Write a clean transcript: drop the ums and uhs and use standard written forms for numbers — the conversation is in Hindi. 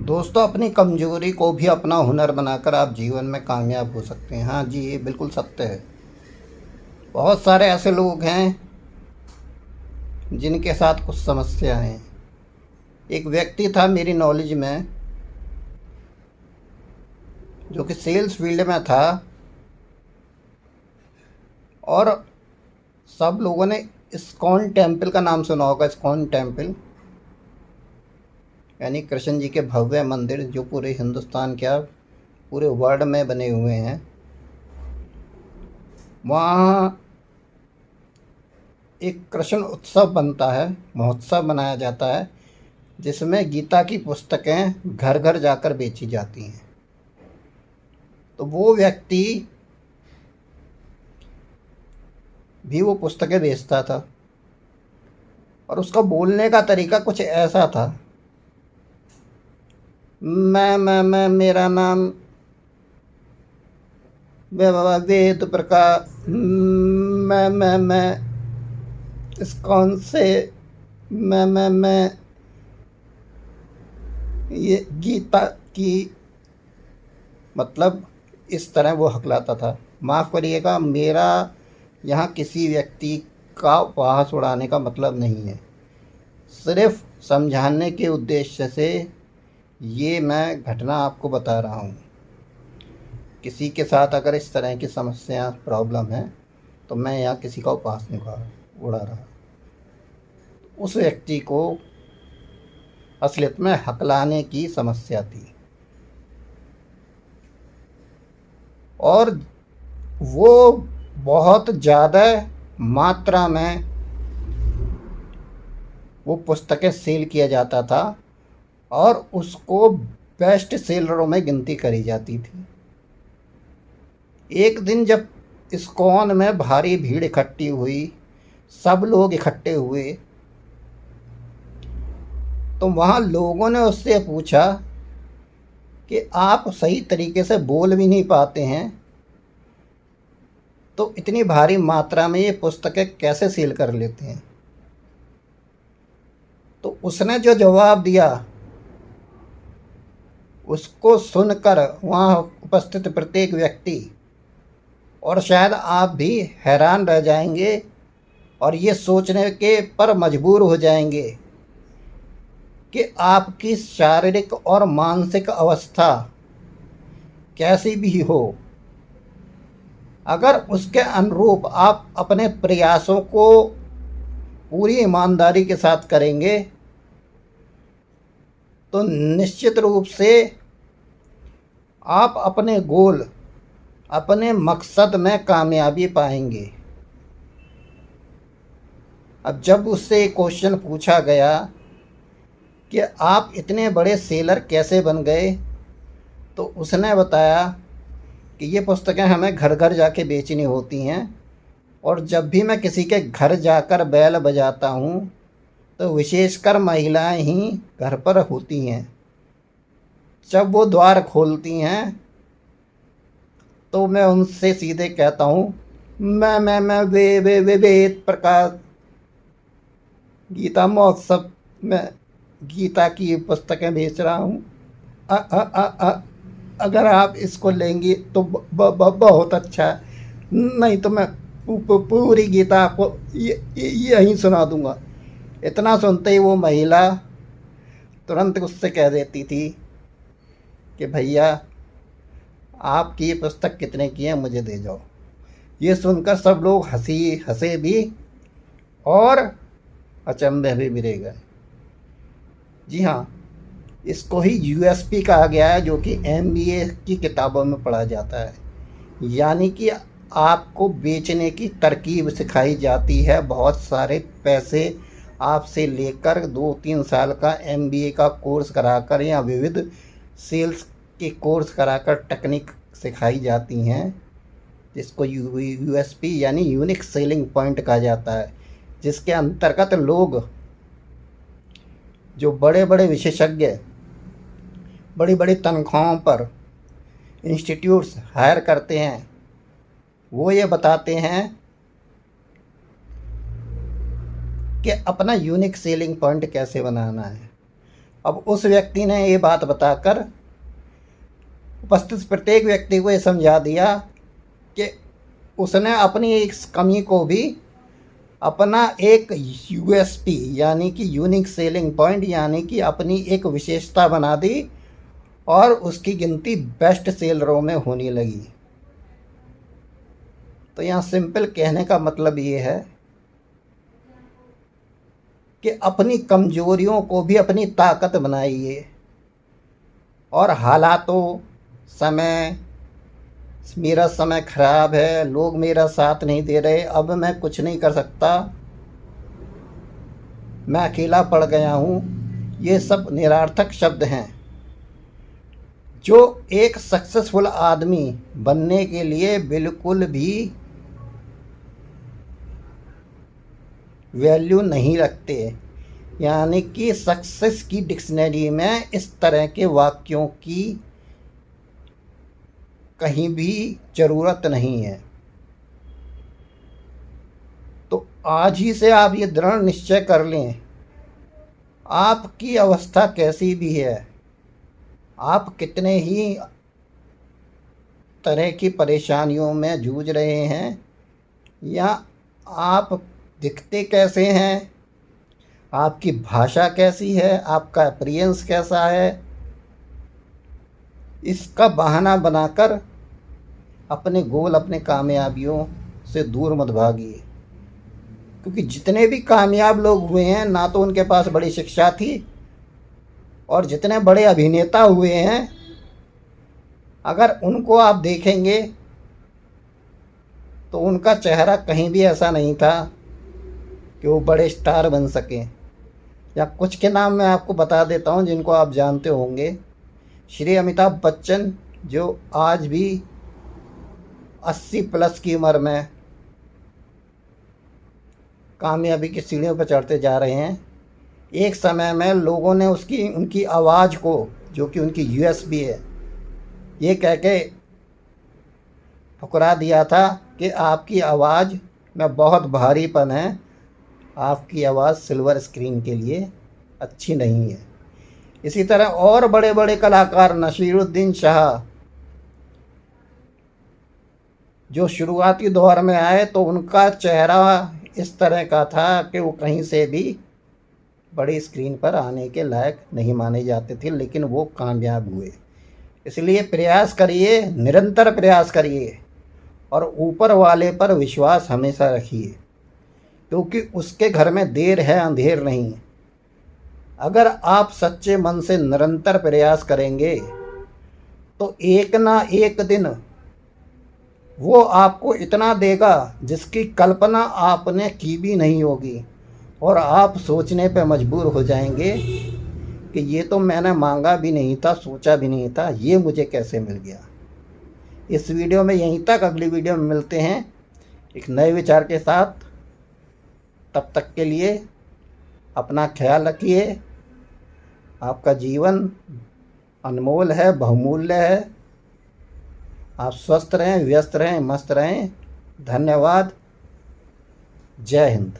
दोस्तों, अपनी कमजोरी को भी अपना हुनर बनाकर आप जीवन में कामयाब हो सकते हैं। हाँ जी, ये बिल्कुल सत्य है। बहुत सारे ऐसे लोग हैं जिनके साथ कुछ समस्या हैं। एक व्यक्ति था मेरी नॉलेज में, जो कि सेल्स फील्ड में था, और सब लोगों ने इस्कॉन टेम्पल का नाम सुना होगा। इस्कॉन टेम्पल यानी कृष्ण जी के भव्य मंदिर, जो पूरे हिंदुस्तान, क्या पूरे वर्ल्ड में बने हुए हैं। वहाँ एक कृष्ण उत्सव बनता है, महोत्सव मनाया जाता है, जिसमें गीता की पुस्तकें घर घर जाकर बेची जाती हैं। तो वो व्यक्ति भी वो पुस्तकें बेचता था, और उसका बोलने का तरीका कुछ ऐसा था। मैं मेरा नाम वेद प्रकाश, मैं इस्कॉन से, मैं ये गीता की, मतलब इस तरह वो हकलाता था। माफ़ करिएगा, मेरा यहाँ किसी व्यक्ति का उपहास उड़ाने का मतलब नहीं है, सिर्फ समझाने के उद्देश्य से ये मैं घटना आपको बता रहा हूँ। किसी के साथ अगर इस तरह की समस्या, प्रॉब्लम है, तो मैं यहाँ किसी का उपहास नहीं उड़ा रहा। उस व्यक्ति को असलियत में हकलाने की समस्या थी, और वो बहुत ज़्यादा मात्रा में वो पुस्तकें सेल किया जाता था, और उसको बेस्ट सेलरों में गिनती करी जाती थी। एक दिन जब इस्कॉन में भारी भीड़ इकट्ठी हुई, सब लोग इकट्ठे हुए, तो वहाँ लोगों ने उससे पूछा कि आप सही तरीके से बोल भी नहीं पाते हैं, तो इतनी भारी मात्रा में ये पुस्तकें कैसे सेल कर लेते हैं। तो उसने जो जवाब दिया, उसको सुनकर वहाँ उपस्थित प्रत्येक व्यक्ति, और शायद आप भी हैरान रह जाएंगे और ये सोचने के पर मजबूर हो जाएंगे कि आपकी शारीरिक और मानसिक अवस्था कैसी भी हो, अगर उसके अनुरूप आप अपने प्रयासों को पूरी ईमानदारी के साथ करेंगे, तो निश्चित रूप से आप अपने गोल, अपने मकसद में कामयाबी पाएंगे। अब जब उससे एक क्वेश्चन पूछा गया कि आप इतने बड़े सेलर कैसे बन गए, तो उसने बताया कि ये पुस्तकें हमें घर घर जाके बेचनी होती हैं, और जब भी मैं किसी के घर जाकर बैल बजाता हूँ, तो विशेषकर महिलाएं ही घर पर होती हैं। जब वो द्वार खोलती हैं, तो मैं उनसे सीधे कहता हूँ, मैं वेद प्रकाश गीता महोत्सव में गीता की पुस्तकें बेच रहा हूँ। अगर आप इसको लेंगी तो बहुत अच्छा है, नहीं तो मैं पूरी गीता आपको यहीं सुना दूंगा। इतना सुनते ही वो महिला तुरंत उससे कह देती थी कि भैया, आपकी ये पुस्तक कितने की है, मुझे दे जाओ। ये सुनकर सब लोग हंसे भी, और अचंभे भी रह गए। जी हाँ, इसको ही यूएसपी कहा गया है, जो कि एमबीए की किताबों में पढ़ा जाता है। यानी कि आपको बेचने की तरकीब सिखाई जाती है। बहुत सारे पैसे आपसे लेकर 2-3 साल का एमबीए का कोर्स कराकर, या विविध सेल्स के कोर्स कराकर टेक्निक सिखाई जाती हैं, जिसको यूएसपी यानी यूनिक सेलिंग पॉइंट कहा जाता है, जिसके अंतर्गत लोग, जो बड़े बड़े विशेषज्ञ बड़ी बड़ी तनख्वाहों पर इंस्टीट्यूट्स हायर करते हैं, वो ये बताते हैं कि अपना यूनिक सेलिंग पॉइंट कैसे बनाना है। अब उस व्यक्ति ने ये बात बताकर उपस्थित प्रत्येक व्यक्ति को ये समझा दिया कि उसने अपनी इस कमी को भी अपना एक यूएसपी यानी कि यूनिक सेलिंग पॉइंट यानी कि अपनी एक विशेषता बना दी और उसकी गिनती बेस्ट सेलरों में होने लगी। तो यहाँ सिंपल कहने का मतलब ये है कि अपनी कमजोरियों को भी अपनी ताकत बनाइए और हालातों समय मेरा समय ख़राब है, लोग मेरा साथ नहीं दे रहे, अब मैं कुछ नहीं कर सकता, मैं अकेला पड़ गया हूँ, ये सब निरर्थक शब्द हैं जो एक सक्सेसफुल आदमी बनने के लिए बिल्कुल भी वैल्यू नहीं रखते। यानी कि सक्सेस की डिक्शनरी में इस तरह के वाक्यों की कहीं भी ज़रूरत नहीं है। तो आज ही से आप ये दृढ़ निश्चय कर लें, आपकी अवस्था कैसी भी है, आप कितने ही तरह की परेशानियों में जूझ रहे हैं या आप दिखते कैसे हैं, आपकी भाषा कैसी है, आपका अपीयरेंस कैसा है, इसका बहाना बनाकर अपने गोल अपने कामयाबियों से दूर मत भागिए। क्योंकि जितने भी कामयाब लोग हुए हैं ना तो उनके पास बड़ी शिक्षा थी, और जितने बड़े अभिनेता हुए हैं अगर उनको आप देखेंगे तो उनका चेहरा कहीं भी ऐसा नहीं था कि वो बड़े स्टार बन सकें। या कुछ के नाम मैं आपको बता देता हूं जिनको आप जानते होंगे। श्री अमिताभ बच्चन जो आज भी 80 प्लस की उम्र में कामयाबी की सीढ़ियों पर चढ़ते जा रहे हैं, एक समय में लोगों ने उनकी आवाज़ को, जो कि उनकी यूएसपी है, ये कह के ठुकरा दिया था कि आपकी आवाज़ में बहुत भारीपन है, आपकी आवाज़ सिल्वर स्क्रीन के लिए अच्छी नहीं है। इसी तरह और बड़े बड़े कलाकार, नसीरुद्दीन शाह जो शुरुआती दौर में आए तो उनका चेहरा इस तरह का था कि वो कहीं से भी बड़ी स्क्रीन पर आने के लायक नहीं माने जाते थे, लेकिन वो कामयाब हुए। इसलिए प्रयास करिए, निरंतर प्रयास करिए और ऊपर वाले पर विश्वास हमेशा रखिए, क्योंकि उसके घर में देर है अंधेर नहीं। अगर आप सच्चे मन से निरंतर प्रयास करेंगे तो एक ना एक दिन वो आपको इतना देगा जिसकी कल्पना आपने की भी नहीं होगी, और आप सोचने पे मजबूर हो जाएंगे कि ये तो मैंने मांगा भी नहीं था, सोचा भी नहीं था, ये मुझे कैसे मिल गया। इस वीडियो में यहीं तक, अगली वीडियो में मिलते हैं एक नए विचार के साथ। तब तक के लिए अपना ख्याल रखिए। आपका जीवन अनमोल है, बहुमूल्य है। आप स्वस्थ रहें, व्यस्त रहें, मस्त रहें। धन्यवाद। जय हिंद।